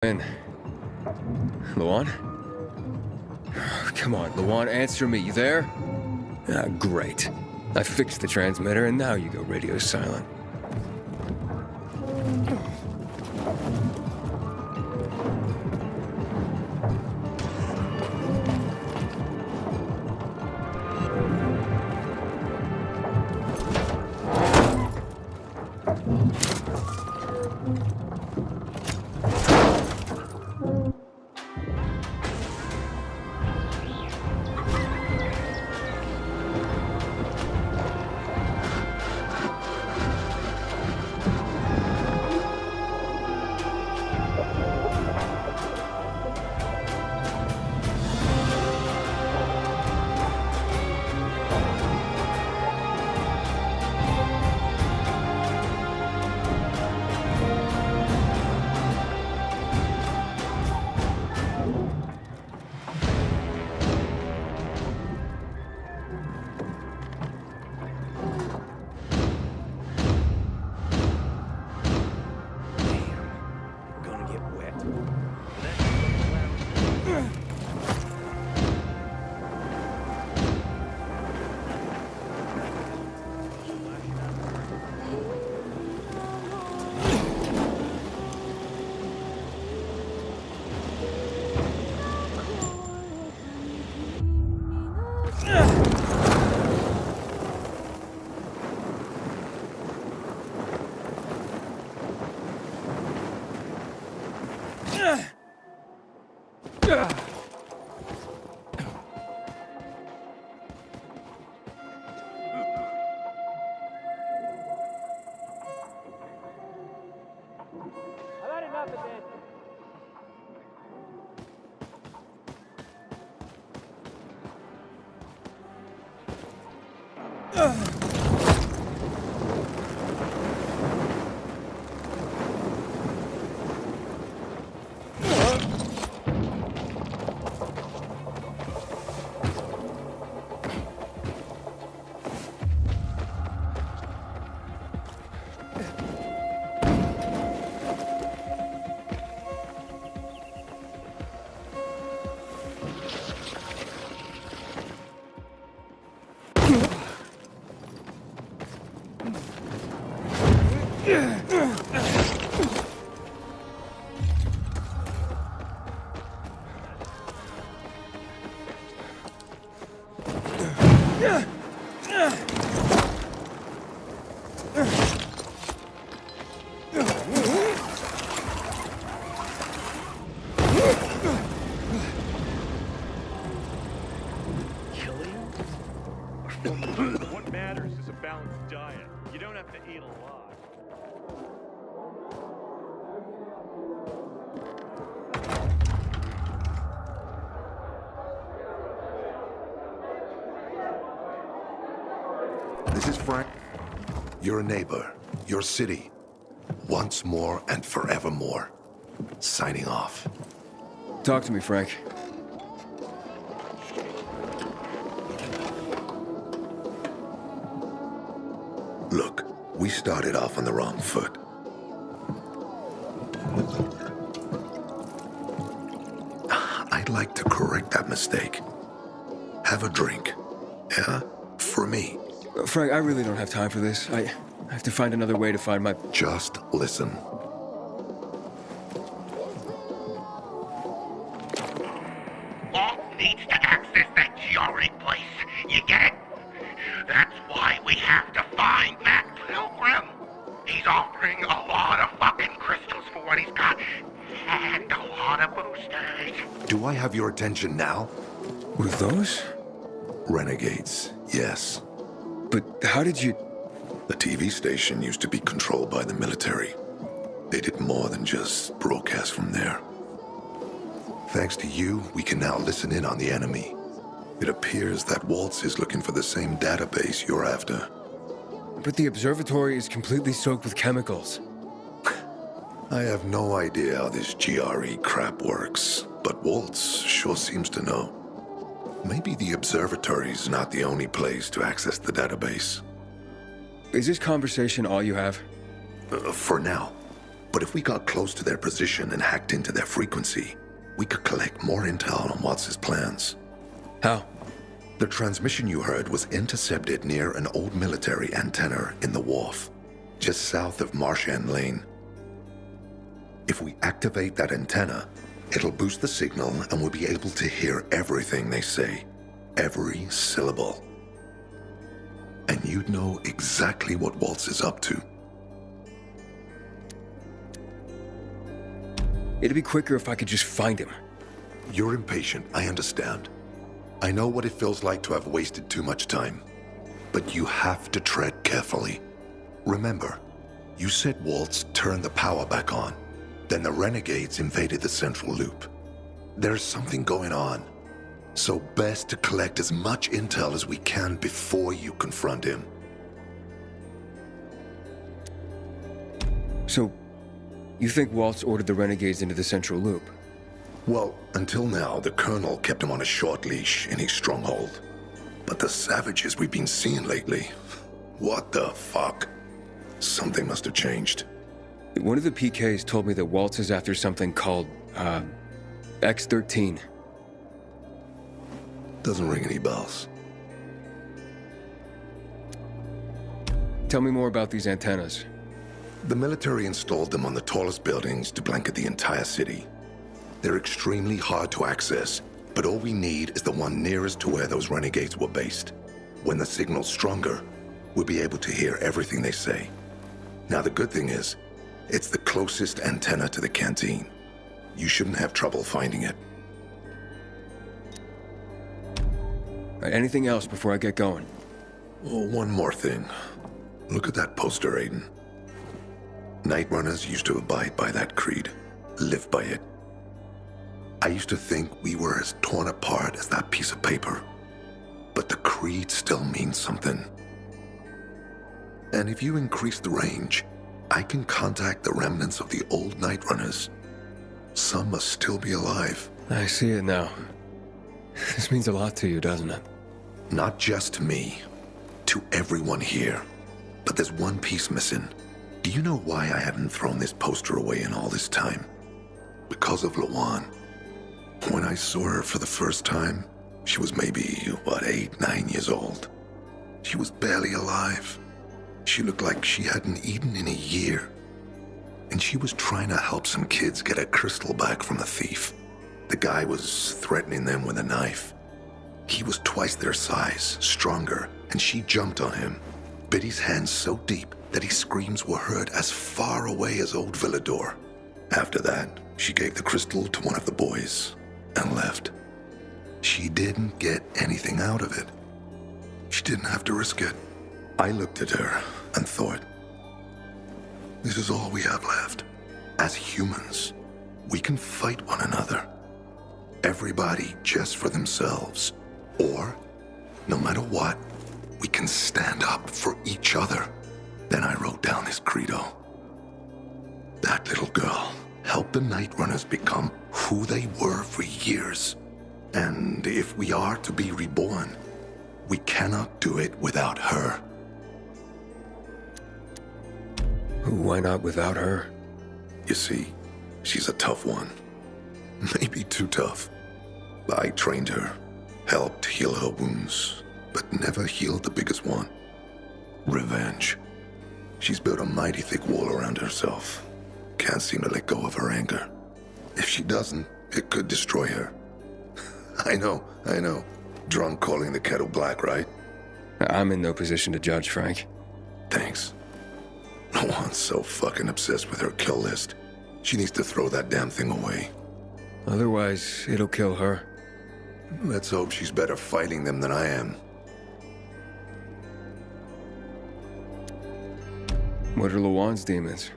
In. Luan? Come on, Luan, answer me. You there? Ah, great. I fixed the transmitter, and now you go radio silent. What matters is a balanced diet. You don't have to eat a lot. This is Frank. Your neighbor, your city, once more and forevermore. Signing off. Talk to me, Frank. Look, we started off on the wrong foot. I'd like to correct that mistake. Have a drink. Yeah? For me. Frank, I really don't have time for this. I have to find another way to find my... Just listen. Walt needs to access that GRE place. You get it? That's why we have to find that Pilgrim. He's offering a lot of fucking crystals for what he's got. And a lot of boosters. Do I have your attention now? With those? Renegades, yes. But how did you... The TV station used to be controlled by the military. They did more than just broadcast from there. Thanks to you, we can now listen in on the enemy. It appears that Waltz is looking for the same database you're after. But the observatory is completely soaked with chemicals. I have no idea how this GRE crap works, but Waltz sure seems to know. Maybe the observatory's not the only place to access the database. Is this conversation all you have? For now. But if we got close to their position and hacked into their frequency, we could collect more intel on Watts' plans. How? The transmission you heard was intercepted near an old military antenna in the wharf, just south of Marchand Lane. If we activate that antenna, it'll boost the signal and we'll be able to hear everything they say, every syllable. And you'd know exactly what Waltz is up to. It'd be quicker if I could just find him. You're impatient, I understand. I know what it feels like to have wasted too much time. But you have to tread carefully. Remember, you said Waltz turned the power back on. Then the renegades invaded the central loop. There's something going on. So best to collect as much intel as we can before you confront him. So, you think Waltz ordered the renegades into the central loop? Well, until now, the Colonel kept him on a short leash in his stronghold. But the savages we've been seeing lately, what the fuck? Something must have changed. One of the PKs told me that Waltz is after something called, X-13. Doesn't ring any bells. Tell me more about these antennas. The military installed them on the tallest buildings to blanket the entire city. They're extremely hard to access, but all we need is the one nearest to where those renegades were based. When the signal's stronger, we'll be able to hear everything they say. Now the good thing is, it's the closest antenna to the canteen. You shouldn't have trouble finding it. Anything else before I get going? Oh, one more thing. Look at that poster, Aiden. Night-runners used to abide by that creed, live by it. I used to think we were as torn apart as that piece of paper. But the creed still means something. And if you increase the range, I can contact the remnants of the old Night-runners. Some must still be alive. I see it now. This means a lot to you, doesn't it? Not just to me, to everyone here. But there's one piece missing. Do you know why I hadn't thrown this poster away in all this time? Because of Lawan. When I saw her for the first time, she was maybe, 8, 9 years old. She was barely alive. She looked like she hadn't eaten in a year. And she was trying to help some kids get a crystal back from a thief. The guy was threatening them with a knife. He was twice their size, stronger, and she jumped on him, bit his hands so deep that his screams were heard as far away as old Villador. After that, she gave the crystal to one of the boys and left. She didn't get anything out of it. She didn't have to risk it. I looked at her and thought, this is all we have left. As humans, we can fight one another. Everybody just for themselves. Or, no matter what, we can stand up for each other. Then I wrote down this credo. That little girl helped the Night-runners become who they were for years. And if we are to be reborn, we cannot do it without her. Why not without her? You see, she's a tough one. Maybe too tough. I trained her, helped heal her wounds, but never healed the biggest one. Revenge. She's built a mighty thick wall around herself. Can't seem to let go of her anger. If she doesn't, it could destroy her. I know. Drunk calling the kettle black, right? I'm in no position to judge, Frank. Thanks. No one's so fucking obsessed with her kill list. She needs to throw that damn thing away. Otherwise, it'll kill her. Let's hope she's better fighting them than I am. What are Lawan's demons?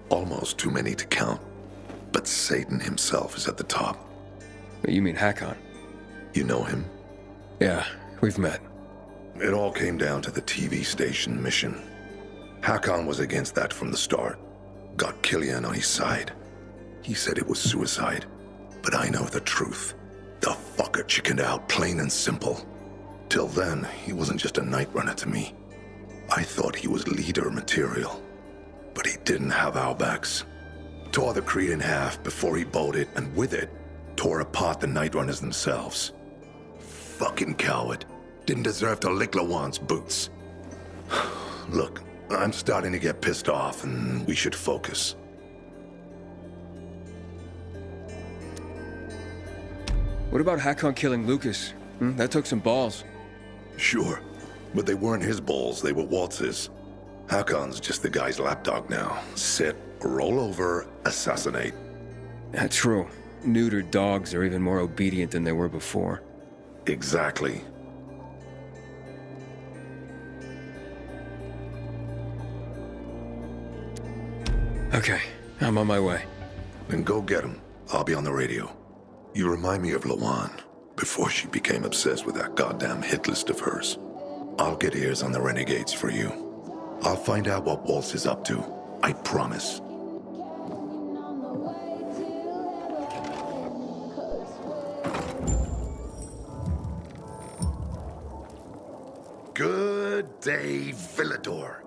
Almost too many to count. But Satan himself is at the top. You mean Hakon? You know him? Yeah, we've met. It all came down to the TV station mission. Hakon was against that from the start. Got Killian on his side. He said it was suicide. But I know the truth. The fucker chickened out, plain and simple. Till then, he wasn't just a night runner to me. I thought he was leader material. But he didn't have our backs. tore the Creed in half before he bolted, and with it, tore apart the Nightrunners themselves. Fucking coward. Didn't deserve to lick Lawan's boots. Look, I'm starting to get pissed off, and we should focus. What about Hakon killing Lucas? That took some balls. Sure, but they weren't his balls, they were Waltz's. Hakon's just the guy's lapdog now. Sit, roll over, assassinate. That's true. Neutered dogs are even more obedient than they were before. Exactly. Okay, I'm on my way. Then go get him. I'll be on the radio. You remind me of Lawan, before she became obsessed with that goddamn hit list of hers. I'll get ears on the renegades for you. I'll find out what Waltz is up to. I promise. Good day, Villador.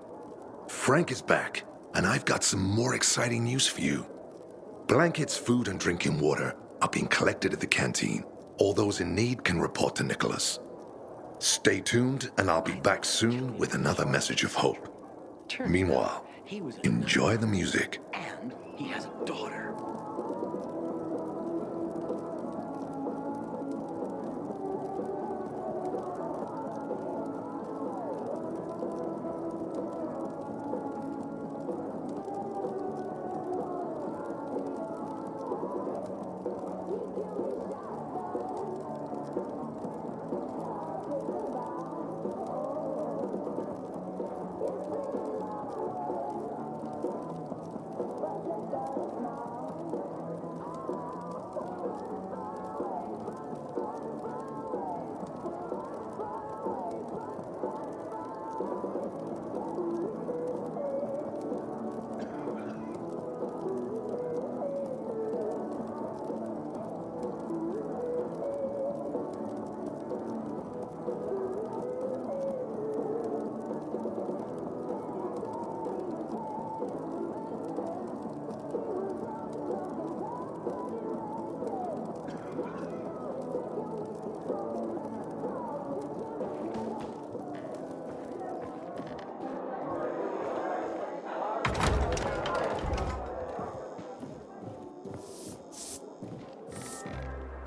Frank is back, and I've got some more exciting news for you. Blankets, food, and drinking water are being collected at the canteen. All those in need can report to Nicholas. Stay tuned, and I'll be back soon with another message of hope. Meanwhile, enjoy the music. And he has a daughter.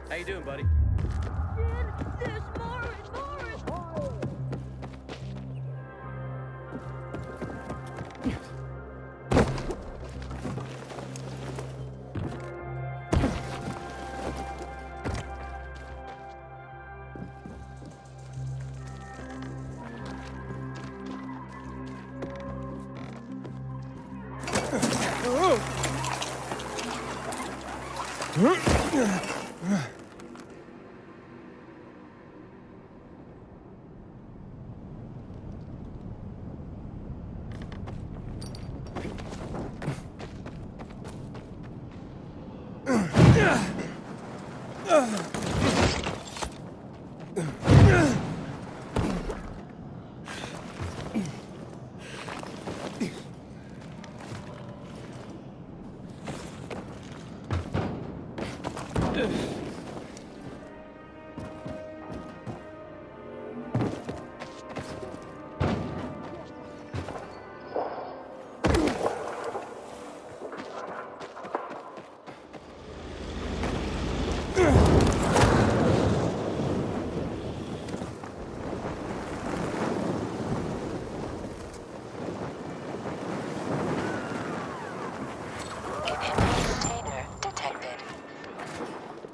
How you doing, buddy? There's more.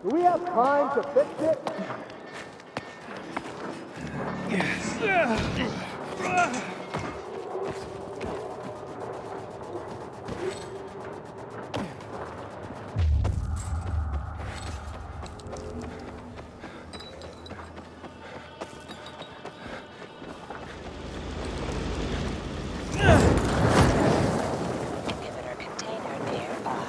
Do we have time to fix it? Inhibitor container nearby.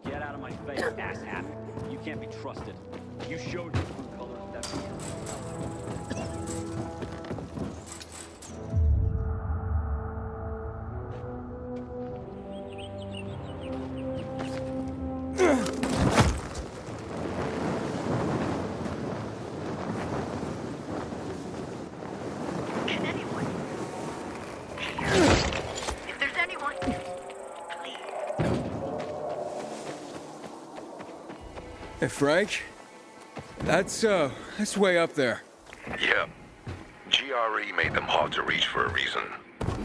Get out of my face, asshat. You can't be trusted. You showed your true colors. That's Can anyone? If there's anyone, please. Hey, Frank? That's way up there. Yeah. GRE made them hard to reach for a reason.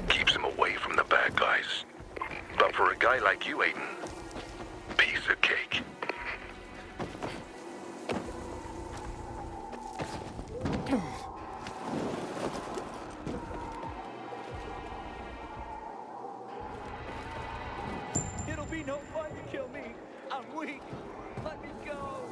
Keeps them away from the bad guys. But for a guy like you, Aiden, piece of cake. It'll be no fun to kill me. I'm weak. Let me go.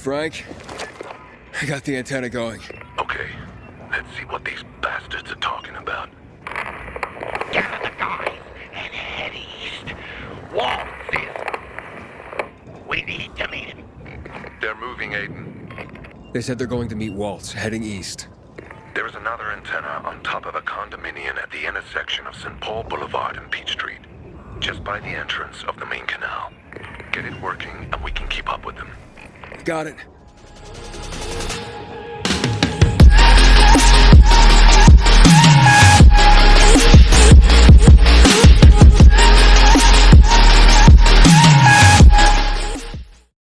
Frank, I got the antenna going. Okay, let's see what these bastards are talking about. Gather the guys and head east. Waltz is... We need to meet him. They're moving, Aiden. They said they're going to meet Waltz, heading east. There is another antenna on top of a condominium at the intersection of St. Paul Boulevard and Peach Street, just by the entrance of the main canal. Get it working and we can keep up with them. Got it.